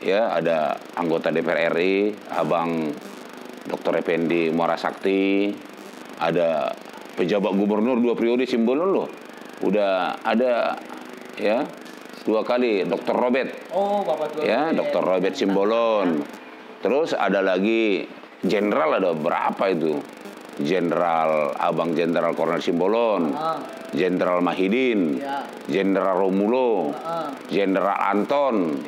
ya ada anggota DPR RI, Abang Dr. Effendi Muara Sakti, ada pejabat gubernur 2 periode Simbolon loh. Udah ada ya 2 kali Dr. Robert. Oh, Bapak Tua. Ya, Dr. Robert Simbolon. Terus ada lagi jenderal, ada berapa itu? Abang Jenderal Kolonel Simbolon, Jenderal Mahidin, Jenderal Romulo, Jenderal Anton.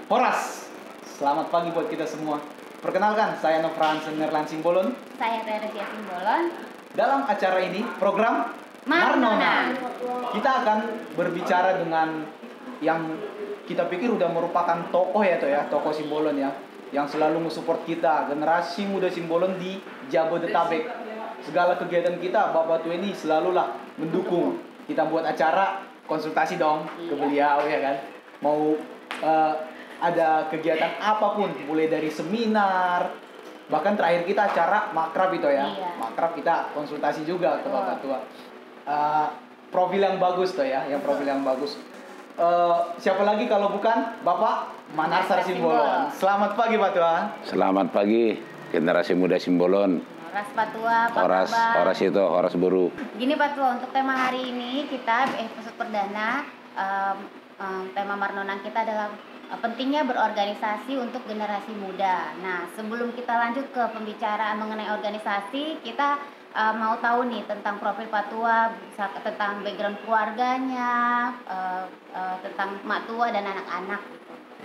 Horas, selamat pagi buat kita semua. Perkenalkan, saya Nofran Senerlan Simbolon. Saya Teresia Simbolon. Dalam acara ini, program Marnona. Kita akan berbicara dengan yang kita pikir udah merupakan tokoh ya, tokoh Simbolon ya, yang selalu mensupport kita, generasi muda Simbolon di Jabodetabek. Segala kegiatan kita, Bapak Tua ini selalulah mendukung. Kita buat acara, konsultasi dong ke beliau ya kan. Mau ada kegiatan apapun, mulai dari seminar, bahkan terakhir kita acara makrab itu ya. Makrab kita konsultasi juga ke Bapak Tua. Profil yang bagus tuh ya, profil yang bagus. Siapa lagi kalau bukan Bapak Manarsar Simbolon. Selamat pagi Pak Tua. Selamat pagi generasi muda Simbolon. Horas Pak Tua, Horas Buru. Gini Pak Tua, untuk tema hari ini kita episode perdana, tema Marnona kita adalah pentingnya berorganisasi untuk generasi muda. Nah, sebelum kita lanjut ke pembicaraan mengenai organisasi, kita mau tahu nih tentang profil Pak Tua, tentang background keluarganya, tentang Mak Tua dan anak-anak.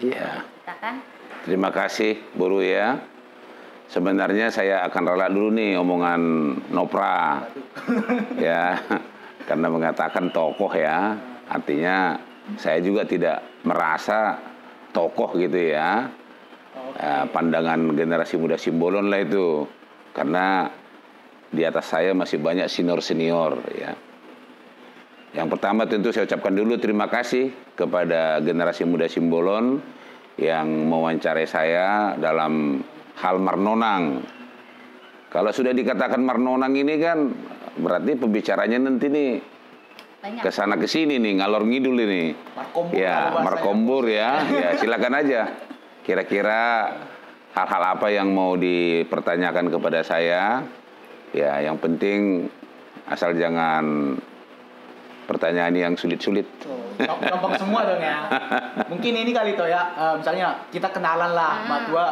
Iya. Kita kan? Terima kasih, Buru ya. Sebenarnya saya akan rela dulu nih omongan Nopra. Ya, karena mengatakan tokoh ya, artinya saya juga tidak merasa tokoh gitu ya. Pandangan generasi muda Simbolon lah itu, karena di atas saya masih banyak senior-senior ya. Yang pertama tentu saya ucapkan dulu terima kasih kepada generasi muda Simbolon yang mewawancarai saya dalam hal Marnonang. Kalau sudah dikatakan Marnonang ini kan berarti pembicaranya nanti nih kesana kesini nih, ngalor ngidul ini. Markombur ya. Ya, silakan aja. Kira-kira hal-hal apa yang mau dipertanyakan kepada saya? Ya, yang penting asal jangan pertanyaan yang sulit-sulit. Gampang semua dong ya. Mungkin ini kali toh ya, misalnya kita kenalan lah, Pak Tua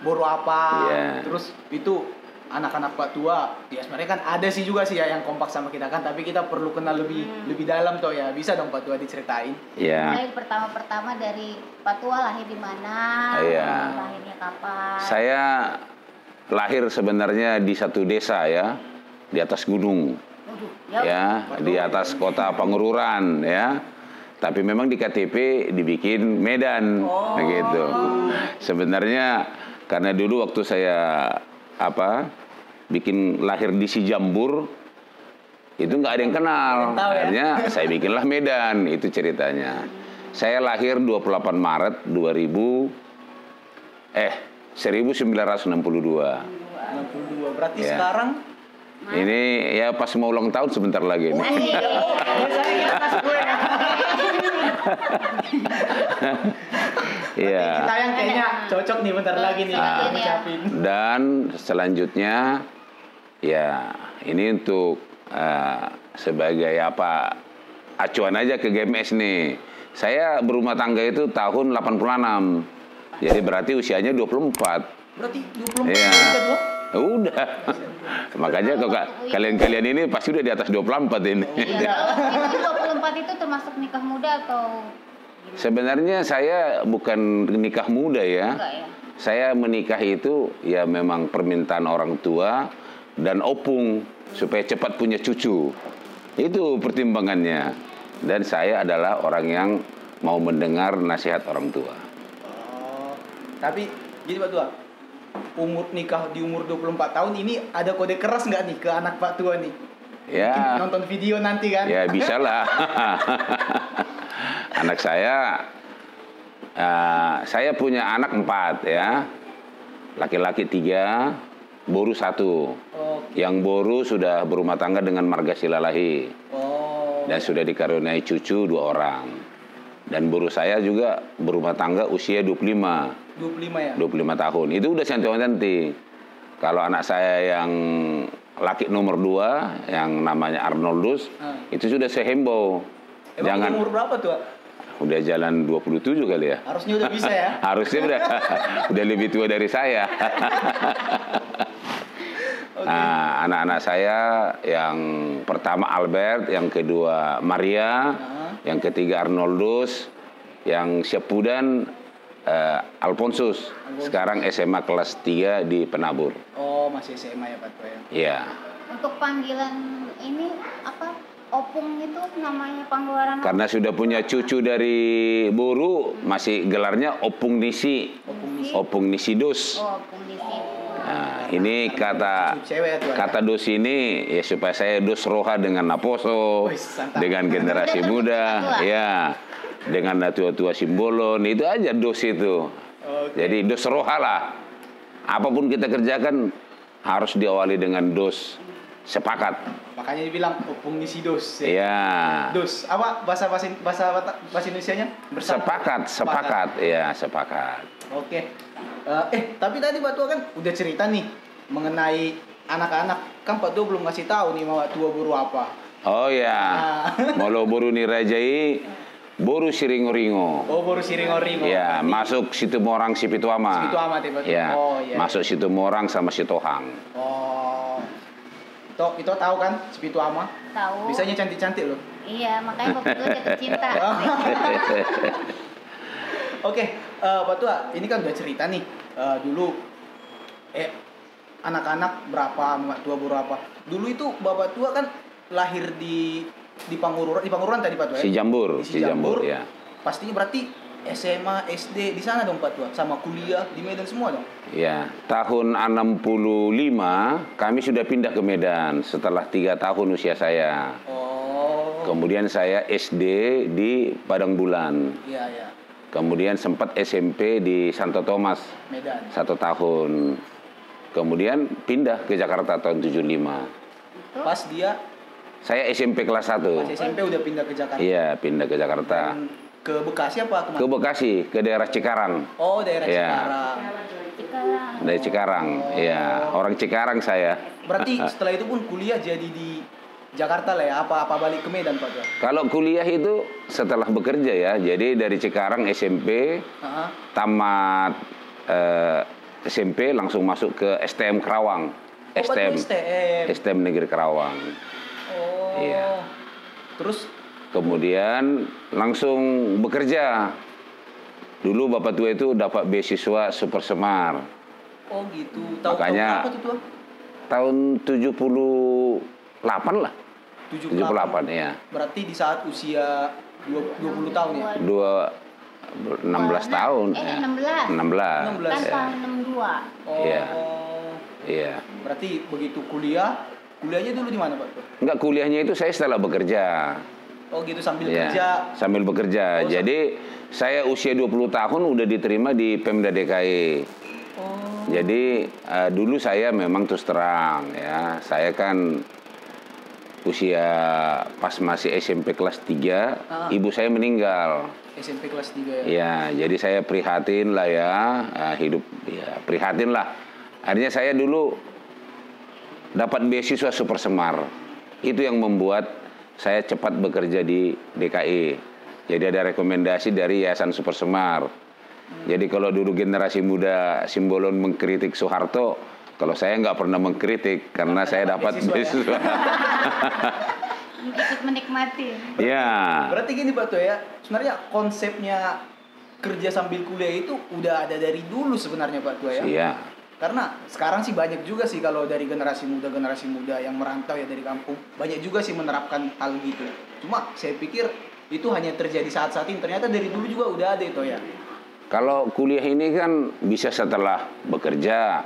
baru apa, terus itu anak-anak Pak Tua, ya sebenarnya kan ada sih juga sih ya yang kompak sama kita kan, tapi kita perlu kenal lebih dalam toh ya. Bisa dong Pak Tua diceritain? Iya. Mulai pertama dari Pak Tua lahir di mana? Lahirnya kapan? Saya lahir sebenarnya di satu desa ya, di atas gunung. Ya, di atas kota Pangururan ya. Tapi memang di KTP dibikin Medan begitu. Sebenarnya karena dulu waktu saya bikin lahir di Sijambur itu nggak ada yang kenal. Akhirnya saya bikinlah Medan, itu ceritanya. Saya lahir 28 Maret 1962. Berarti sekarang ini ya pas mau ulang tahun sebentar lagi nih. Iya. Kita yang kayaknya cocok nih bentar lagi nih ngucapin. Dan selanjutnya ya ini untuk sebagai acuan aja ke GMS nih. Saya berumah tangga itu tahun 86. Jadi berarti usianya 24. Berarti 24 ya. Udah. Makanya kalian ini pasti udah di atas 24 ini. Iya. Itu 24 itu termasuk nikah muda atau gimana? Sebenarnya saya bukan nikah muda ya. Enggak ya? Saya menikah itu ya memang permintaan orang tua dan opung supaya cepat punya cucu. Itu pertimbangannya. Dan saya adalah orang yang mau mendengar nasihat orang tua. Oh, tapi gini Pak Tua, umur nikah di umur 24 tahun ini ada kode keras nggak nih ke anak Pak Tua nih? Ya. Mungkin nonton video nanti kan? Ya bisa lah. Anak saya punya anak 4 ya. Laki-laki 3, boru 1. Yang boru sudah berumah tangga dengan marga silalahi. Dan sudah dikaruniai cucu 2 orang. Dan boru saya juga berumah tangga usia 25. 25 ya? 25 tahun. Itu udah cantik-cantik. Kalau anak saya yang laki nomor 2 yang namanya Arnoldus, itu sudah sehembo. Emang umur berapa tuh? Udah jalan 27 kali ya. Harusnya udah bisa ya? Harusnya udah lebih tua dari saya. Nah, anak-anak saya yang pertama Albert, yang kedua Maria, yang ketiga Arnoldus, yang Syapudan Alfonsus. Sekarang SMA kelas 3 di Penabur. Oh, masih SMA ya Pak Tua ya? Iya. Untuk panggilan ini apa? Opung itu namanya panggilan. Karena sudah punya cucu dari Boru, masih gelarnya Opung Nisi. Opung Nisidus. Oh, Opung Nisi. Nah, ini kata dos ini ya supaya saya dos roha dengan Naposo, dengan generasi muda, ya, dengan tua-tua Simbolon, itu aja dos itu. Jadi dos roha lah. Apapun kita kerjakan harus diawali dengan dos. Sepakat. Makanya dibilang opung ngisi dos. Iya. Dos. Apa bahasa Indonesianya? Sepakat. Ya, sepakat. Oke. Tapi tadi Pak Tua kan udah cerita nih mengenai anak-anak. Kan Pak Tua belum ngasih tahu nih Pak Tua boru apa. Oh ya. Molo boru nirajai boru siringo-ringo. Oh, boru siringo-ringo. Ya, masuk situ Morang Sipituama. Sipituama tiba-tiba. Ya. Oh, iya. Masuk situ Morang sama Sitohang. Oh. Itu tahu kan Sipituama? Tahu. Bisanya cantik-cantik loh. Iya, makanya Bapak Tua jatuh cinta. Oke, Pak Tua, ini kan udah cerita nih dulu anak-anak berapa, Pak Tua berapa. Dulu itu Bapak Tua kan lahir di Pangururan tadi Pak Tua ya? Si Jambur, ya. Pastinya berarti SMA, SD di sana dong Pak Tua, sama kuliah di Medan semua dong. Ya, tahun 65 kami sudah pindah ke Medan setelah 3 tahun usia saya. Oh. Kemudian saya SD di Padang Bulan. Iya, iya. Kemudian sempat SMP di Santo Thomas. Medan. 1 tahun. Kemudian pindah ke Jakarta tahun 75. Pas saya SMP kelas 1. Pas SMP udah pindah ke Jakarta. Iya, pindah ke Jakarta. Dan ke Bekasi apa kemana? Ke Bekasi, ke daerah Cikarang. Oh, daerah Ya. Cikarang. Dari Cikarang, ya, orang Cikarang saya. Berarti setelah itu pun kuliah jadi di Jakarta lah ya? Apa balik ke Medan Pak Tua? Kalau kuliah itu setelah bekerja ya, jadi dari Cikarang SMP, tamat SMP langsung masuk ke STM Kerawang. STM Negeri Kerawang. Oh. Iya. Terus? Kemudian langsung bekerja. Dulu Bapak Tua itu dapat beasiswa Super Semar. Oh gitu. Makanya tahun berapa tuh? Tahun 78 lah. 78 ya. Berarti di saat usia 20 tahun ya? 16 tahun. 16. 16. Kan Ya. tahun 62. Oh. Iya. Iya. Berarti begitu kuliahnya dulu di mana Pak Tua? Enggak, kuliahnya itu saya setelah bekerja. Oh gitu, sambil Ya, kerja. sambil bekerja. Oh, jadi saya usia 20 tahun udah diterima di Pemda DKI. Oh. Jadi dulu saya memang terus terang ya, saya kan usia pas masih SMP kelas 3, ibu saya meninggal. SMP kelas 3 ya? Ya, jadi saya prihatin lah ya, hidup ya prihatin lah. Akhirnya saya dulu dapat beasiswa Super Semar. Itu yang membuat saya cepat bekerja di DKI. Jadi ada rekomendasi dari Yayasan Super Semar. Jadi kalau dulu generasi muda Simbolon mengkritik Soeharto, kalau saya nggak pernah mengkritik karena saya dapat beasiswa. Ikut menikmati. Iya. Berarti gini Pak Tua ya, sebenarnya konsepnya kerja sambil kuliah itu udah ada dari dulu sebenarnya Pak Tua ya. Iya. Karena sekarang sih banyak juga sih kalau dari generasi muda yang merantau ya dari kampung, banyak juga sih menerapkan hal gitu. Cuma saya pikir itu hanya terjadi saat-saat ini, ternyata dari dulu juga udah ada itu ya. Kalau kuliah ini kan bisa setelah bekerja,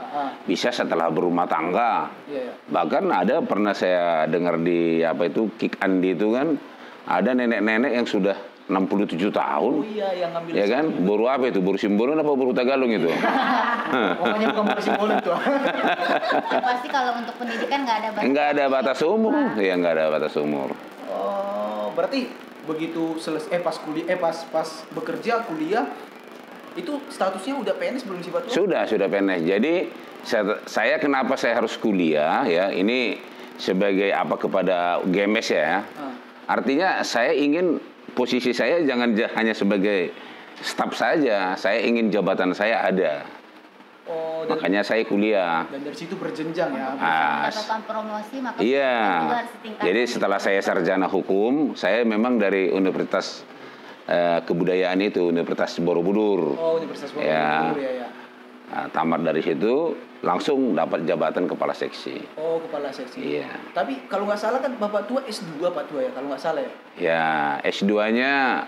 bisa setelah berumah tangga. Iya. Bahkan ada pernah saya dengar di apa itu Kick Andi itu kan ada nenek-nenek yang sudah 67 tahun. Oh iya, yang ngambil ya kan? Boru apa itu? Boru Simbolon apa boru Tagalong itu? Pokoknya bukan boru Simbolon tuh. Pasti kalau untuk pendidikan nggak ada batas. Nggak ada batas umur. Ya nggak ada batas umur. Oh, berarti begitu selesai pas bekerja kuliah itu statusnya udah PNS belum sih Pak? Sudah PNS. Jadi saya kenapa saya harus kuliah ya? Ini sebagai apa kepada GMS ya? Artinya saya ingin posisi saya jangan hanya sebagai staf saja. Saya ingin jabatan saya ada. Oh, makanya saya kuliah. Dan dari situ berjenjang ya. Mendapatkan promosi maka iya. juga harus ditingkatkan. Jadi setelah saya sarjana hukum, saya memang dari Universitas Kebudayaan itu, Universitas Borobudur. Oh, Universitas Borobudur ya. Nah, tamat dari situ langsung dapat jabatan kepala seksi. Oh, kepala seksi. Iya. Tapi kalau nggak salah kan Bapak tua S2 Pak tua ya, kalau nggak salah ya. Ya, S2-nya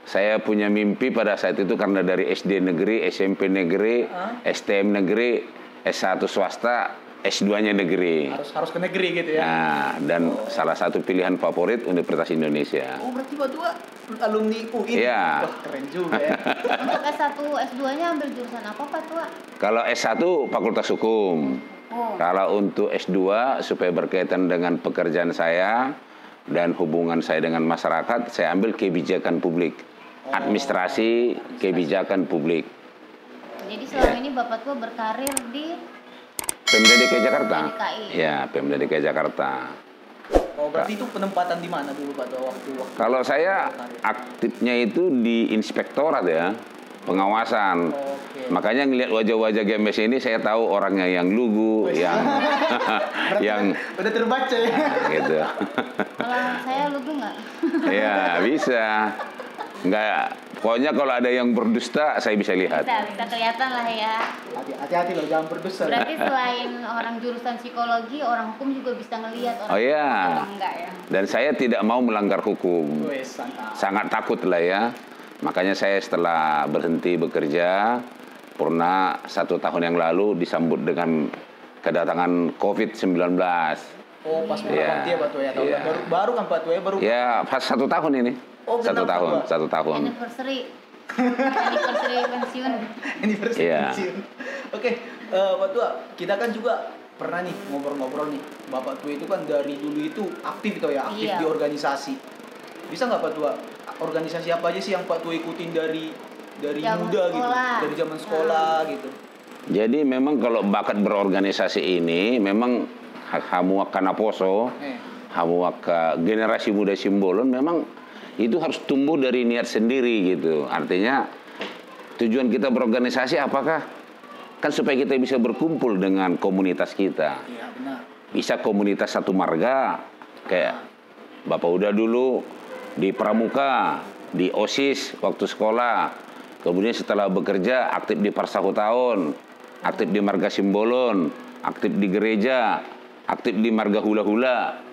saya punya mimpi pada saat itu karena dari SD negeri, SMP negeri, STM negeri, S1 swasta, S2-nya negeri. Harus ke negeri gitu ya. Nah, dan salah satu pilihan favorit Universitas Indonesia. Oh, berarti Pak tua alumni UI. Iya. Wah, keren juga ya. Untuk S1, S2-nya ambil jurusan apa Pak tua? Kalau S1 Fakultas Hukum. Kalau untuk S2 supaya berkaitan dengan pekerjaan saya dan hubungan saya dengan masyarakat, saya ambil kebijakan publik. Administrasi kebijakan publik. Jadi selama ini Bapak tua berkarir di Pemda DKI Jakarta. DKI. Ya, Pemda DKI Jakarta. Oh, berarti itu penempatan di mana dulu Pak tua waktu? Kalau saya aktifnya itu di inspektorat ya, pengawasan. Makanya ngelihat wajah-wajah GMS ini saya tahu orangnya yang lugu, yang udah terbaca ya. Gitu. Kalau saya lugu nggak? Ya, bisa. Nggak, pokoknya kalau ada yang berdusta saya bisa lihat. Bisa kelihatan lah ya. Hati-hati loh, jangan berdusta. Berarti selain orang jurusan psikologi, orang hukum juga bisa ngelihat orang. Oh iya. Enggak ya. Dan saya tidak mau melanggar hukum. Sangat takut lah ya. Makanya saya setelah berhenti bekerja, pernah 1 tahun yang lalu disambut dengan kedatangan COVID-19. Oh, pas berapa ya Pak tua ya? Baru kan Pak tua ya? Ya, pas 1 tahun ini. Oh, 1 tahun. Anniversary pensiun. Pensiun. Oke, Pak tua, kita kan juga pernah nih ngobrol-ngobrol nih. Bapak tua itu kan dari dulu itu aktif itu ya, aktif di organisasi. Bisa nggak Pak tua? Organisasi apa aja sih yang Pak tua ikutin dari muda gitu, dari zaman sekolah gitu? Jadi memang kalau bakat berorganisasi ini memang hamuaka naposo, hamuaka generasi muda Simbolon memang itu harus tumbuh dari niat sendiri gitu. Artinya tujuan kita berorganisasi apakah? Kan supaya kita bisa berkumpul dengan komunitas kita. Iya, benar. Bisa komunitas satu marga, kayak Bapak udah dulu di Pramuka, di OSIS waktu sekolah. Kemudian setelah bekerja aktif di Parsahutaon, aktif di Marga Simbolon, aktif di gereja, aktif di Marga Hula-Hula.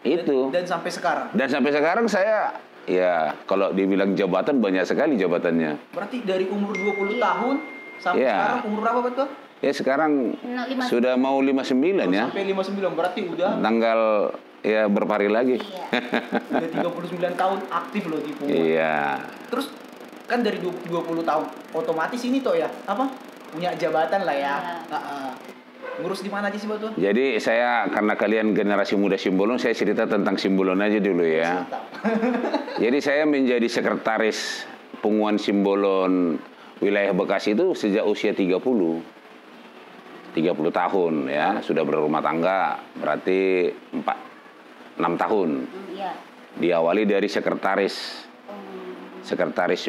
Itu. Dan sampai sekarang. Dan sampai sekarang saya ya kalau dibilang jabatan banyak sekali jabatannya. Berarti dari umur 20 tahun sampai sekarang umur berapa Pak? Ya sekarang sudah mau 59 ya. Sampai 59 berarti udah tanggal ya berapa hari lagi. Udah 39 tahun aktif loh di Puma. Iya. Terus kan dari 20 tahun otomatis ini toh ya apa? Punya jabatan lah ya. Ngurus di mana aja sih Pak Tuan? Jadi saya karena kalian generasi muda Simbolon, saya cerita tentang Simbolon aja dulu ya. Jadi saya menjadi sekretaris Punguan Simbolon wilayah Bekasi itu sejak usia 30 tahun ya, sudah berumah tangga, berarti 6 tahun. Diawali dari sekretaris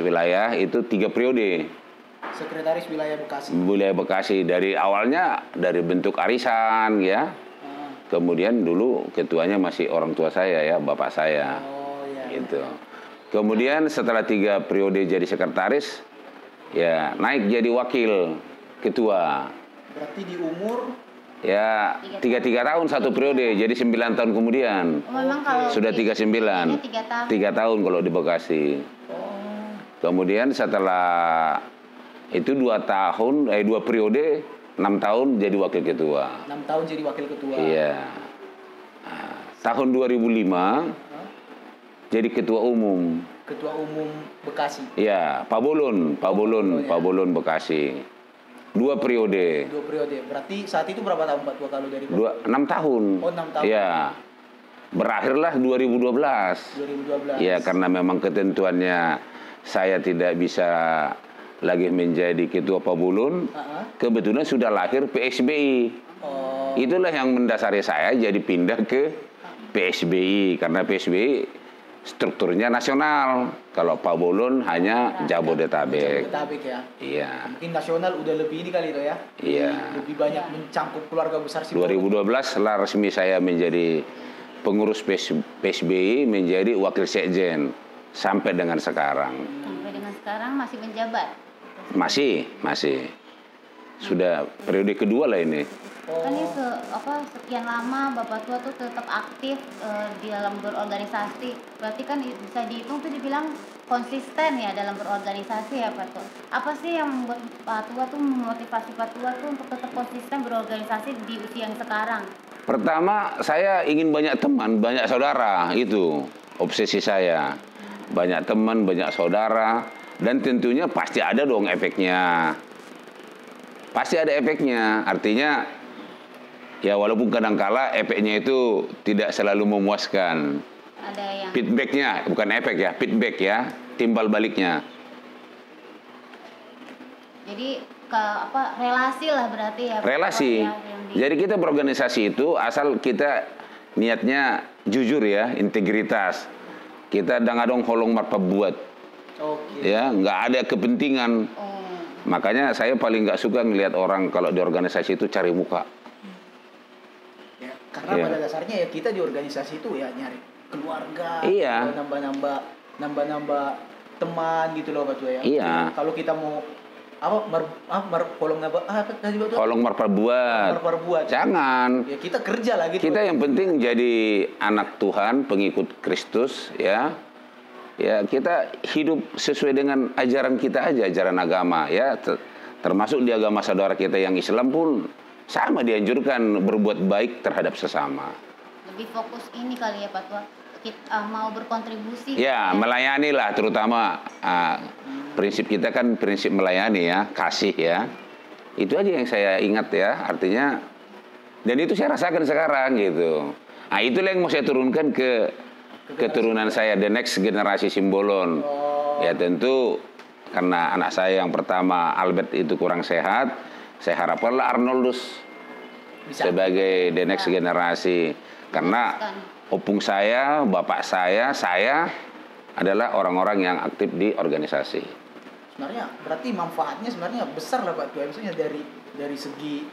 wilayah itu 3 periode. Sekretaris wilayah Bekasi. Wilayah Bekasi dari awalnya dari bentuk arisan ya. Kemudian dulu ketuanya masih orang tua saya ya, bapak saya. Gitu. Kemudian setelah 3 periode jadi sekretaris, ya naik jadi wakil ketua. Berarti di umur Ya, 3 tahun satu periode, jadi 9 tahun kemudian. Memang kalau Sudah 39. 3 tahun. 3 tahun kalau di Bekasi. Kemudian setelah itu 2 periode, 6 tahun jadi wakil ketua. 6 tahun jadi wakil ketua. Iya. Nah, tahun 2005 jadi ketua umum. Ketua umum Bekasi. Iya, Pak Bolon Bekasi. 2 periode. 2 periode. Berarti saat itu berapa tahun Pak Tua kalau dari 6 tahun. Oh, 6 tahun. Iya. Berakhirlah 2012. 2012. Ya, karena memang ketentuannya saya tidak bisa lagi menjadi ketua Pabulun. Kebetulan sudah lahir PSBI. Oh. Itulah yang mendasari saya jadi pindah ke PSBI karena PSBI strukturnya nasional. Kalau Pabulun hanya Jabodetabek. Jabodetabek ya. Iya. Mungkin nasional udah lebih ini kali itu ya. Iya. Lebih banyak mencangkup keluarga besar Simbolon. 2012 setelah resmi saya menjadi pengurus PSBI, menjadi wakil sekjen sampai dengan sekarang. Sampai dengan sekarang masih menjabat. Masih. Sudah periode kedua lah ini. Kan ini sekian lama Bapak Tua tuh tetap aktif di dalam berorganisasi. Berarti kan bisa dihitung tuh dibilang konsisten ya dalam berorganisasi ya Pak Tua. Apa sih yang membuat Pak Tua tuh memotivasi Pak Tua tuh untuk tetap konsisten berorganisasi di usia yang sekarang? Pertama, saya ingin banyak teman, banyak saudara. Itu obsesi saya. Banyak teman, banyak saudara. Dan tentunya pasti ada dong efeknya. Pasti ada efeknya. Artinya, ya walaupun kadangkala efeknya itu tidak selalu memuaskan. Ada yang Feedbacknya, bukan efek ya, feedback ya, timbal baliknya. jadi relasi lah berarti ya. Pak Relasi. Tua, ya, Jadi kita berorganisasi itu asal kita niatnya jujur ya, integritas. Kita dangadong holong marpabuat. Oke. Ya, nggak ada kepentingan. Makanya saya paling nggak suka ngelihat orang kalau di organisasi itu cari muka. Ya, karena pada dasarnya ya kita di organisasi itu ya nyari keluarga, Iya. nambah teman gitu loh Pak Tua ya. Iya. Kalau kita mau Holong marpabuat. Jangan. Ya kita kerja lah gitu. Kita yang penting jadi anak Tuhan, pengikut Kristus ya. Ya, kita hidup sesuai dengan ajaran kita aja, ajaran agama ya. Termasuk di agama saudara kita yang Islam pun sama dianjurkan berbuat baik terhadap sesama. Lebih fokus ini kali ya Pak Tua. Kita mau berkontribusi. Ya, melayani lah terutama prinsip kita kan prinsip melayani ya, kasih ya. Itu aja yang saya ingat ya, artinya dan itu saya rasakan sekarang gitu. Nah, itulah yang mau saya turunkan ke keturunan saya, the next generasi Simbolon. Ya tentu karena anak saya yang pertama Albert itu kurang sehat, saya harapkanlah Arnoldus sebagai the next generasi. Karena opung saya, bapak saya adalah orang-orang yang aktif di organisasi. Sebenarnya berarti manfaatnya sebenarnya besar lah Pak Tua. Maksudnya dari segi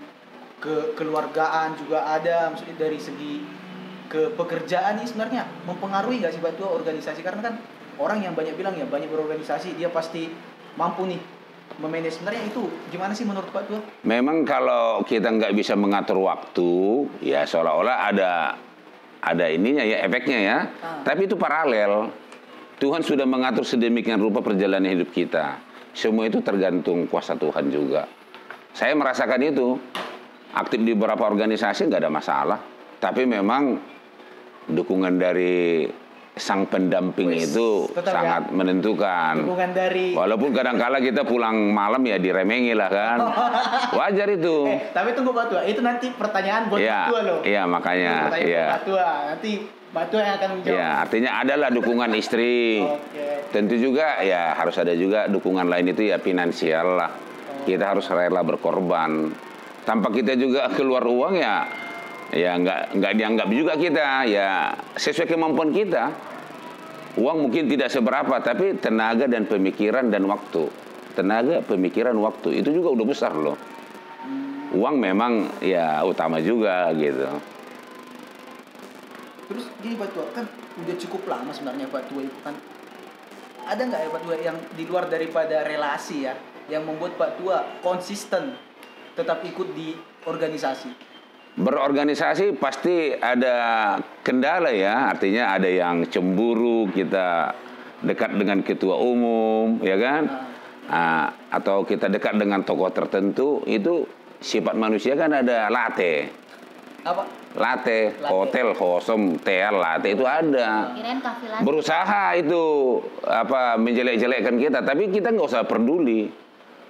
kekeluargaan juga ada, maksudnya dari segi ke pekerjaan ini sebenarnya mempengaruhi nggak sih Pak Tua organisasi? Karena kan orang yang banyak bilang ya banyak berorganisasi dia pasti mampu nih memanage. Sebenarnya itu gimana sih menurut Pak Tua? Memang kalau kita nggak bisa mengatur waktu, ya seolah-olah ada ininya ya, efeknya ya. Tapi itu paralel. Tuhan sudah mengatur sedemikian rupa perjalanan hidup kita. Semua itu tergantung kuasa Tuhan juga. Saya merasakan itu. Aktif di beberapa organisasi nggak ada masalah. Tapi memang dukungan dari sang pendamping itu sangat menentukan. Dukungan dari walaupun kadang-kala kita pulang malam ya diremengi lah kan. Wajar itu. Tapi tunggu Pak Tua, itu nanti pertanyaan buat Pak Tua loh. Iya, makanya. Iya. Pak Tua, nanti Pak Tua yang akan menjawab. Ya, artinya adalah dukungan istri. Tentu juga ya harus ada juga dukungan lain itu ya finansial lah. Kita harus rela berkorban. Tanpa kita juga keluar uang ya nggak dianggap juga kita ya sesuai kemampuan kita. Uang mungkin tidak seberapa, tapi tenaga dan pemikiran dan waktu. Tenaga, pemikiran, waktu itu juga udah besar loh. Uang memang ya utama juga gitu. Terus gini Pak Tua, kan udah cukup lama sebenarnya Pak Tua itu kan. Ada nggak ya Pak Tua yang di luar daripada relasi ya, yang membuat Pak Tua konsisten tetap ikut di organisasi? Berorganisasi pasti ada kendala ya, artinya ada yang cemburu, kita dekat dengan ketua umum, ya kan? Atau kita dekat dengan tokoh tertentu, itu sifat manusia kan ada latte. Apa? Latte, hotel, kosong, tea, latte itu ada. Kirain kafe latte. Berusaha itu menjelek-jelekkan kita, tapi kita nggak usah peduli.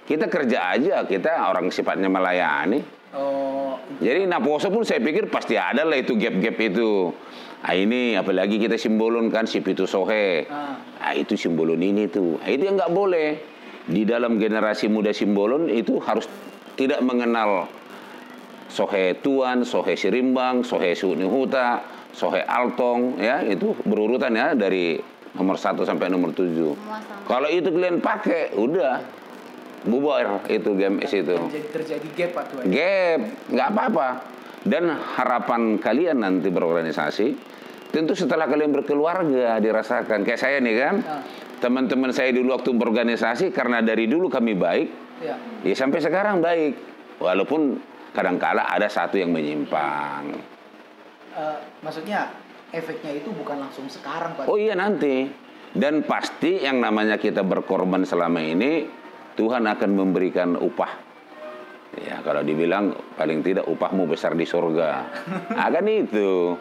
Kita kerja aja, kita orang sifatnya melayani. Oh. Jadi Naposo pun saya pikir pasti ada lah itu gap-gap itu. Ini apalagi kita simbolon kan si Pitu Sohe. Itu simbolon ini tuh. Itu yang nggak boleh. Di dalam generasi muda simbolon itu harus tidak mengenal Sohe Tuan, Sohe Sirimbang, Sohe Sunihuta, Sohe Altong, ya itu berurutan ya dari nomor 1 sampai nomor 7. Kalau itu kalian pakai, udah bubar itu GMS itu. Terjadi gap Pak Tuan. Gap, nggak apa-apa. Dan harapan kalian nanti berorganisasi, tentu setelah kalian berkeluarga dirasakan. Kayak saya nih kan, teman-teman saya dulu waktu berorganisasi karena dari dulu kami baik, ya sampai sekarang baik. Walaupun kadang-kala ada satu yang menyimpang. Maksudnya efeknya itu bukan langsung sekarang Pak. Oh iya nanti. Dan pasti yang namanya kita berkorban selama ini, Tuhan akan memberikan upah. Ya, kalau dibilang paling tidak upahmu besar di surga. Akan itu.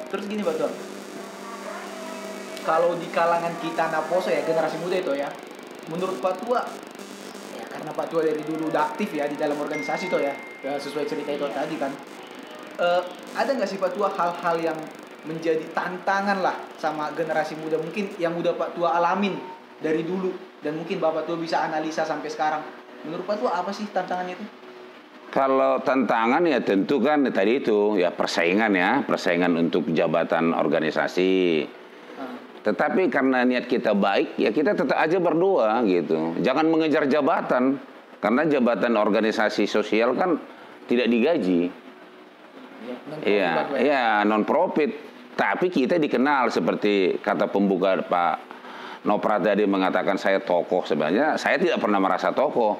Terus gini Pak Tuan. Kalau di kalangan kita Naposo ya, generasi muda itu ya, menurut Pak Tua, ya karena Pak Tua dari dulu udah aktif ya di dalam organisasi itu ya, sesuai cerita itu tadi kan. Ada nggak sih Pak Tua hal-hal yang menjadi tantangan lah sama generasi muda, mungkin yang udah Pak Tua alamin dari dulu dan mungkin Bapak Tua bisa analisa sampai sekarang. Menurut Pak Tua apa sih tantangannya itu? Kalau tantangan ya tentu kan tadi itu ya persaingan untuk jabatan organisasi. Tetapi karena niat kita baik ya kita tetap aja berdoa gitu. Jangan mengejar jabatan karena jabatan organisasi sosial kan tidak digaji. Iya, non profit. Tapi kita dikenal seperti kata pembuka Pak Nopra tadi mengatakan saya tokoh. Sebenarnya saya tidak pernah merasa tokoh.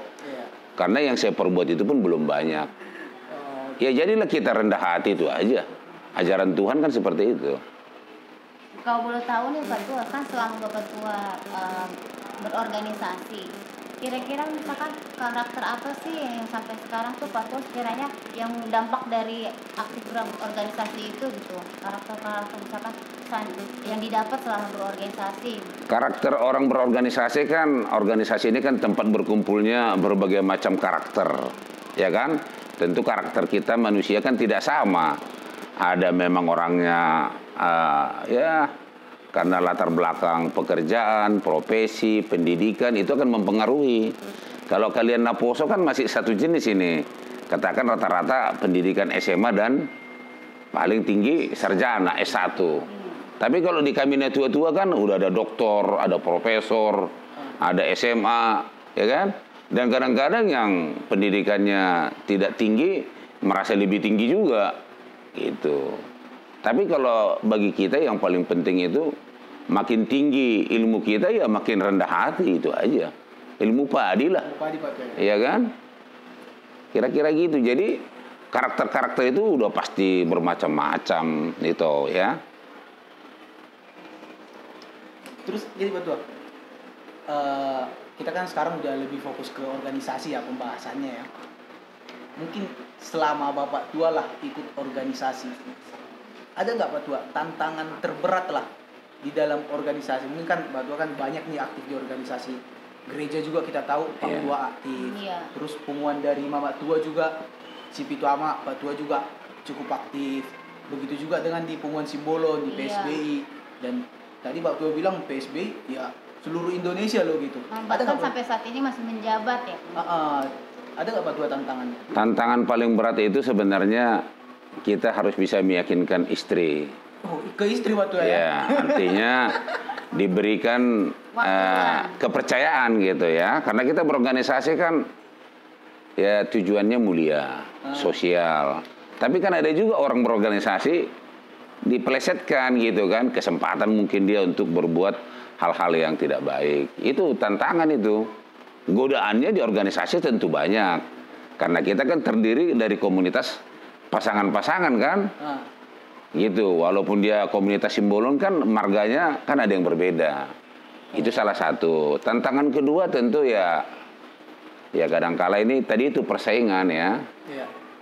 Karena yang saya perbuat itu pun belum banyak. Ya jadilah kita rendah hati itu aja. Ajaran Tuhan kan seperti itu. Kalau boleh tahu nih Pak Tua, kan selama Bapak Tua berorganisasi, kira-kira misalkan karakter apa sih yang sampai sekarang tuh Pak Tua sekiranya yang dampak dari aktif berorganisasi itu gitu, karakter misalkan yang didapat selama berorganisasi. Karakter orang berorganisasi kan, organisasi ini kan tempat berkumpulnya berbagai macam karakter, ya kan? Tentu karakter kita manusia kan tidak sama. Ada memang orangnya ya karena latar belakang pekerjaan, profesi, pendidikan itu akan mempengaruhi. Kalau kalian Naposo kan masih satu jenis ini. Katakan rata-rata pendidikan SMA dan paling tinggi sarjana S1. Tapi kalau di kami tua-tua kan udah ada doktor, ada profesor, ada SMA, ya kan? Dan kadang-kadang yang pendidikannya tidak tinggi merasa lebih tinggi juga, gitu. Tapi kalau bagi kita yang paling penting itu makin tinggi ilmu kita ya makin rendah hati, itu aja. Ilmu padi lah, iya kan? Kira-kira gitu. Jadi karakter-karakter itu udah pasti bermacam-macam itu ya. Terus jadi betul. Kita kan sekarang udah lebih fokus ke organisasi ya pembahasannya ya. Mungkin selama Bapak Tua lah ikut organisasi, ada nggak Pak Tua tantangan terberat lah di dalam organisasi? Mungkin kan Pak Tua kan banyak nih aktif di organisasi gereja juga, kita tahu Pak Tua aktif. Terus punguan dari Mama Tua juga, si Pitu Ama Pak Tua juga cukup aktif. Begitu juga dengan di punguan Simbolon, di PSBI. Dan tadi Pak Tua bilang PSBI ya seluruh Indonesia loh gitu. Bahkan sampai saat ini masih menjabat ya. Ada nggak Pak Tua tantangannya? Tantangan paling berat itu sebenarnya kita harus bisa meyakinkan istri. Oh, ke istri Pak Tua ya? Ya, artinya diberikan kepercayaan gitu ya. Karena kita berorganisasi kan ya tujuannya mulia, sosial. Tapi kan ada juga orang berorganisasi dipelesetkan gitu kan, kesempatan mungkin dia untuk berbuat hal-hal yang tidak baik. Itu tantangan itu. Godaannya di organisasi tentu banyak. Karena kita kan terdiri dari komunitas pasangan-pasangan kan. Gitu, walaupun dia komunitas Simbolon kan marganya kan ada yang berbeda. Itu salah satu. Tantangan kedua tentu ya kadangkala ini tadi itu persaingan ya.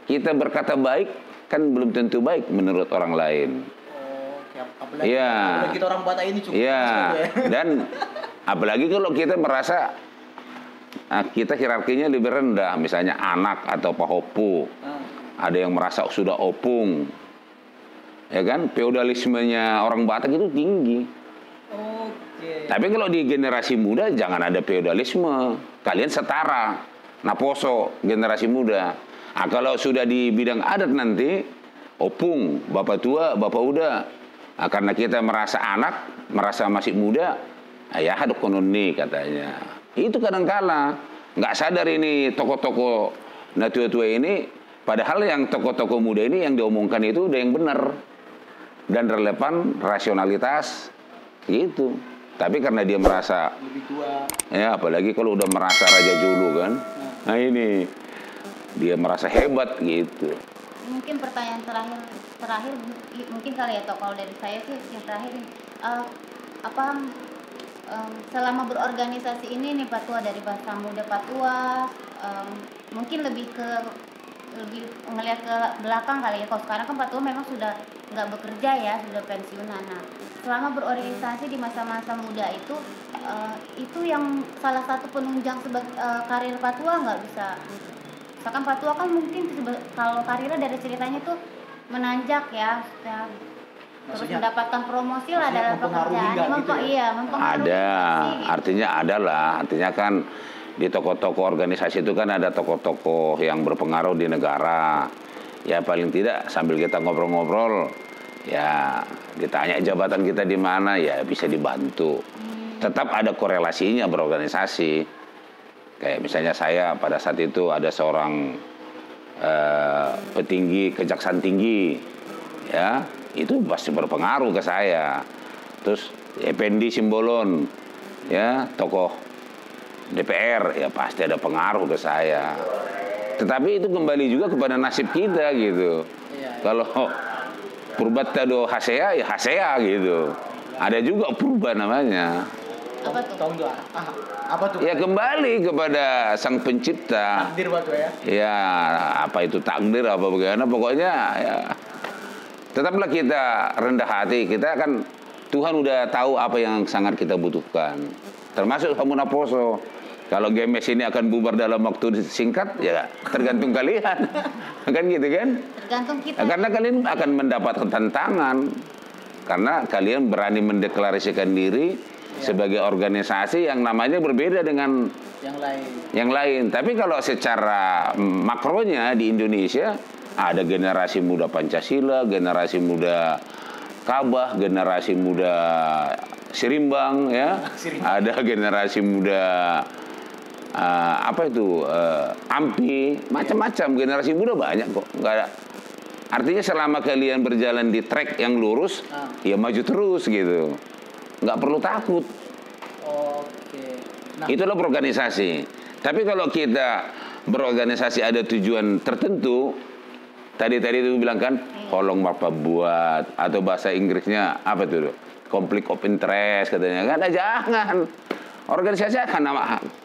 Kita berkata baik kan belum tentu baik menurut orang lain. Apalagi kita orang Batak ini cukup ya. Dan apalagi kalau kita merasa kita hierarkinya lebih rendah, misalnya anak atau pahopu. Ada yang merasa sudah opung. Ya kan, feodalismenya orang Batak itu tinggi. Tapi kalau di generasi muda jangan ada feodalisme. Kalian setara. Naposo generasi muda. Nah, kalau sudah di bidang adat nanti opung, bapak tua, bapak uda. Nah, karena kita merasa anak, merasa masih muda, ya hadap konon nih katanya. Itu kadang-kala nggak sadar ini tokoh-tokoh tua-tua ini. Padahal yang tokoh-tokoh muda ini yang diomongkan itu udah yang benar dan relevan, rasionalitas gitu. Tapi karena dia merasa lebih tua, ya apalagi kalau udah merasa raja julu kan, nah ini dia merasa hebat gitu. Mungkin pertanyaan terakhir mungkin kali ya toh, kalau dari saya sih yang terakhir selama berorganisasi ini nih Pak Tua, dari bahasa muda Pak Tua, mungkin lebih ngelihat ke belakang kali ya. Kalau sekarang kan Pak Tua memang sudah nggak bekerja ya, sudah pensiunan. Nah, selama berorganisasi di masa-masa muda itu yang salah satu penunjang karir Pak Tua nggak bisa. Misalkan Pak Tua kan mungkin kalau karirnya dari ceritanya tuh menanjak ya, terus mendapatkan promosi lah dalam pekerjaannya, mempengaruhi. Artinya kan di tokoh-tokoh organisasi itu kan ada tokoh-tokoh yang berpengaruh di negara. Ya paling tidak sambil kita ngobrol-ngobrol, ya ditanya jabatan kita di mana, ya bisa dibantu. Tetap ada korelasinya berorganisasi. Kayak misalnya saya pada saat itu ada seorang petinggi kejaksaan tinggi, ya itu pasti berpengaruh ke saya. Terus Effendi Simbolon, ya tokoh DPR, ya pasti ada pengaruh ke saya. Tetapi itu kembali juga kepada nasib kita gitu. Kalau Purbattado Hasea, ya Hasea gitu. Ada juga Purba namanya. Apa tuh? Ya kembali kepada sang pencipta. Takdir Pak Tua ya? Ya apa itu takdir apa bagaimana, pokoknya ya tetaplah kita rendah hati. Kita kan Tuhan udah tahu apa yang sangat kita butuhkan. Termasuk kamu Naposo. Kalau GMS ini akan bubar dalam waktu singkat, ya tergantung kalian. Kan gitu kan? Tergantung kita. Karena kalian akan mendapatkan tantangan. Karena kalian berani mendeklarasikan diri sebagai organisasi yang namanya berbeda dengan yang lain. Tapi kalau secara makronya di Indonesia, ada generasi muda Pancasila, generasi muda Kabah, generasi muda Sirimbang, ya. Ada generasi muda AMPI, macam-macam generasi muda banyak kok. Nggak ada. Artinya selama kalian berjalan di track yang lurus, ya maju terus gitu. Nggak perlu takut. Itulah berorganisasi. Tapi kalau kita berorganisasi ada tujuan tertentu, tadi itu bilang kan, kolong bapak buat, atau bahasa Inggrisnya apa itu? Conflict of interest katanya kan, jangan. Organisasi kan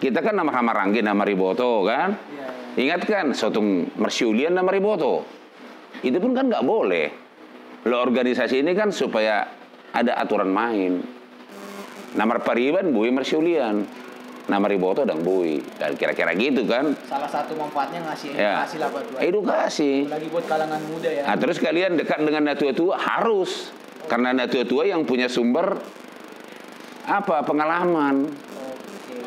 kita kan nama Hamaranggi, nama Riboto kan. Ingat kan, Sotong Mersiulian nama Riboto. Itu pun kan nggak boleh. Lo organisasi ini kan supaya ada aturan main. Nama Pariban Bui Mersiulian, nama Riboto dan Bui, dan kira-kira gitu kan. Salah satu manfaatnya ngasih edukasi lah buat tua. Edukasi. Lagi buat kalangan muda ya. Nah, terus kalian dekat dengan natua-tua harus, karena natua-tua yang punya sumber pengalaman.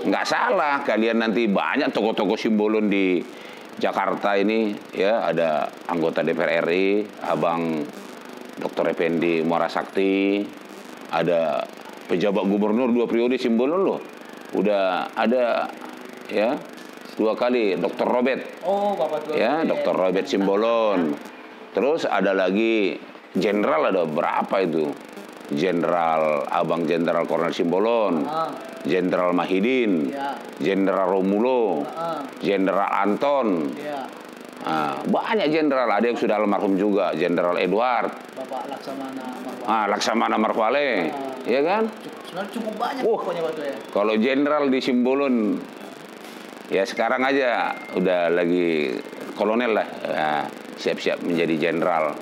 Nggak salah kalian nanti banyak tokoh-tokoh Simbolon di Jakarta ini ya, ada anggota DPR RI Abang Dr. Effendi Muara Sakti, ada pejabat gubernur 2 periode Simbolon loh. Udah ada ya 2 kali Dr. Robert. Bapak tua. Ya, Dr. Robert Simbolon. Terus ada lagi jenderal, ada berapa itu? Jenderal Abang Jenderal Kolonel Simbolon, Jenderal Mahidin, Ya. Jenderal Romulo, Jenderal Anton. Ya. Banyak jenderal, ada yang sudah almarhum juga, Jenderal Edward, Bapak Laksamana. Laksamana Marwale, ya kan? Sebenarnya cukup banyak pokoknya Pak Tua ya. Kalau jenderal di Simbolon, ya sekarang aja udah lagi kolonel lah, siap-siap menjadi jenderal.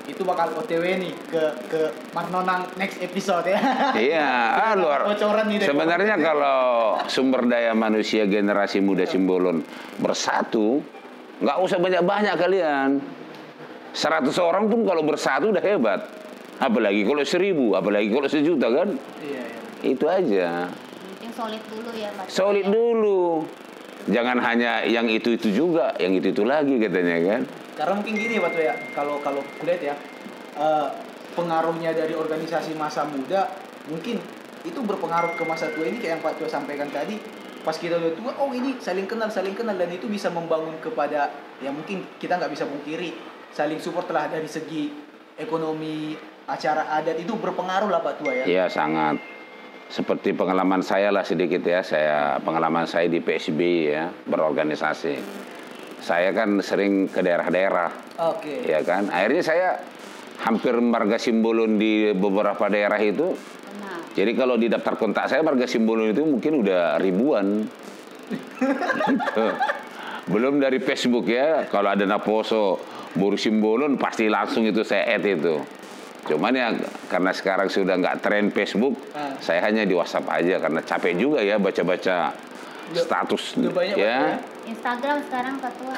Itu bakal OTW nih ke Marnonang next episode ya. Iya, luar. Bocoran nih, Sebenarnya kalau sumber daya manusia generasi muda Simbolon bersatu, nggak usah banyak-banyak kalian. 100 orang pun kalau bersatu udah hebat. Apalagi kalau 1000, apalagi kalau 1.000.000 kan. Iya. Itu aja. Penting solid dulu ya Pak. Solid dulu. Jangan hanya yang itu-itu juga, yang itu-itu lagi katanya kan. Karena mungkin gini Pak Tua ya, kalau kulihat ya, pengaruhnya dari organisasi masa muda mungkin itu berpengaruh ke masa tua ini kayak yang Pak Tua sampaikan tadi. Pas kita udah tua, oh ini saling kenal dan itu bisa membangun kepada ya mungkin kita nggak bisa pungkiri saling support lah dari segi ekonomi, acara adat itu berpengaruh lah Pak Tua ya. Iya sangat. Seperti pengalaman saya lah sedikit ya, pengalaman saya di PSB ya, berorganisasi. Saya kan sering ke daerah-daerah, ya kan. Akhirnya saya hampir marga Simbolon di beberapa daerah itu. Jadi kalau di daftar kontak saya marga Simbolon itu mungkin udah ribuan. Gitu. Belum dari Facebook ya, kalau ada Naposo, Boru Simbolon pasti langsung itu saya add itu. Cuman ya karena sekarang sudah nggak tren Facebook, saya hanya di WhatsApp aja karena capek juga ya baca-baca status ya. Instagram sekarang Pak Tua.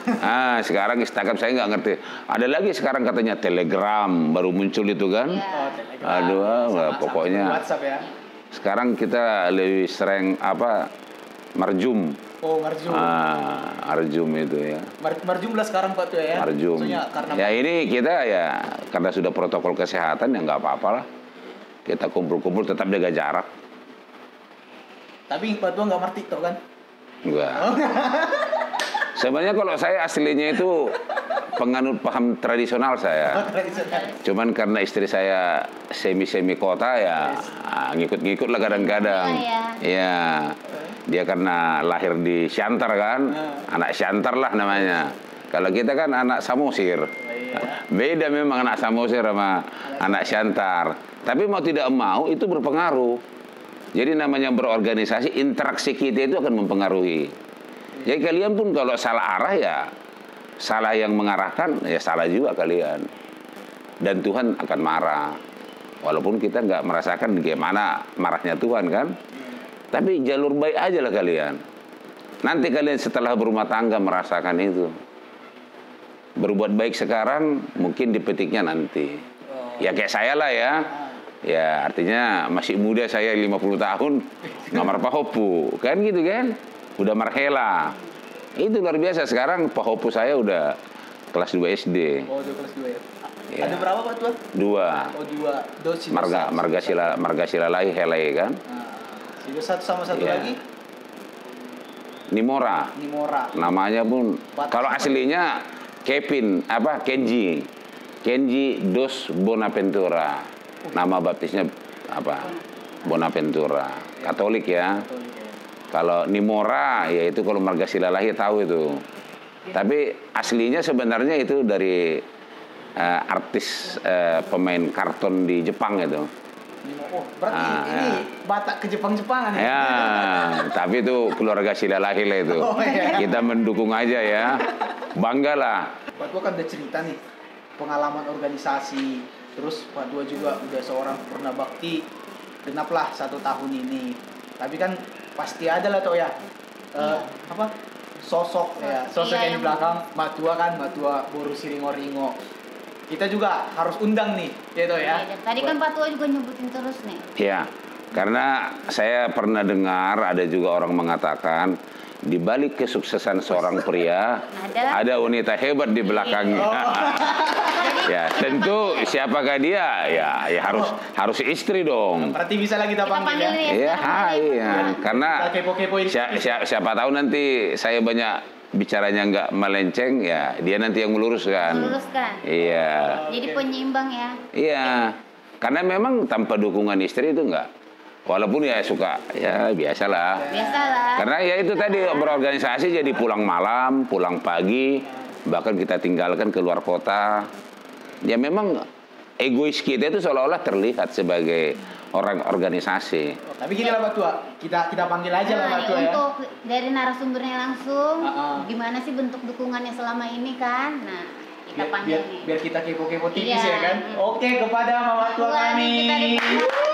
Sekarang Instagram saya nggak ngerti. Ada lagi sekarang katanya Telegram baru muncul itu kan. Ya. Aduh, pokoknya. WhatsApp ya. Sekarang kita lebih sering Marjum. Oh, Marjum. Marjum itu ya. Marjum lah sekarang Pak Tua ya. Marjum. Ya ini kita ya karena sudah protokol kesehatan ya nggak apa-apa lah. Kita kumpul-kumpul tetap jaga jarak. Tapi Pak Tua nggak martik toh kan? Enggak. Sebenarnya kalau saya aslinya itu penganut paham tradisional saya. Cuman karena istri saya semi kota ya ngikut-ngikut lah kadang-kadang. Iya. Dia karena lahir di Siantar kan, anak Siantar lah namanya. Kalau kita kan anak Samosir. Beda memang anak Samosir sama anak Siantar. Tapi mau tidak mau itu berpengaruh. Jadi namanya berorganisasi, interaksi kita itu akan mempengaruhi. Jadi kalian pun kalau salah arah ya salah yang mengarahkan ya salah juga kalian. Dan Tuhan akan marah. Walaupun kita nggak merasakan bagaimana marahnya Tuhan kan. Tapi jalur baik aja lah kalian. Nanti kalian setelah berumah tangga merasakan itu. Berbuat baik sekarang mungkin dipetiknya nanti. Ya kayak saya lah ya. Ya artinya masih muda saya 50 tahun ngamar pahopu. Kan gitu kan. Udah marhela. Itu luar biasa. Sekarang pahopu saya udah kelas 2 SD. Oh, udah kelas 2 ya. Ada berapa Pak Tua? 2. Oh, 2. Marga Silalai Helai kan. Satu sama satu lagi. Nimora. Namanya pun kalau aslinya Kenji Dos Bonaventura. Nama baptisnya Bonaventura. Katolik ya. Kalau Nimora ya itu kalau marga Silalai tahu itu. Tapi aslinya sebenarnya itu dari artis pemain karton di Jepang itu. Oh, berarti ini Batak ke Jepang-Jepangan ya? Ya, tapi itu keluarga Silalai itu. Kita mendukung aja ya. Banggalah. Pak Tua kan udah cerita nih pengalaman organisasi. Terus Pak Tua juga udah seorang purna bakti genaplah 1 tahun ini. Tapi kan pasti ada lah toh ya sosok yang di belakang Mak Tua Boru Siringo-ringo. Kita juga harus undang nih gitu ya. Tadi kan Pak Tua juga nyebutin terus nih. Iya, karena saya pernah dengar ada juga orang mengatakan di balik kesuksesan seorang pria ada wanita hebat di belakangnya. Ya tentu siapakah dia? Ya harus istri dong. Berarti bisa lah kita panggil ya. Iya. Karena siapa tahu nanti saya banyak bicaranya nggak melenceng ya dia nanti yang meluruskan. Iya. Oh, jadi penyeimbang ya. Iya. Karena memang tanpa dukungan istri itu enggak. Walaupun ya suka, ya biasalah. Biasalah. Karena ya itu tadi berorganisasi jadi pulang malam, pulang pagi, bahkan kita tinggalkan keluar kota. Ya memang egois kita itu seolah-olah terlihat sebagai orang organisasi. Tapi gini lah Pak Tua, kita panggil aja lah Pak Tua ya. Untuk dari narasumbernya langsung, gimana sih bentuk dukungannya selama ini kan? Nah, kita panggil nih. Biar kita kepo-kepo tipis Iya. ya kan. Oke, kepada Mama Tua kami. Kita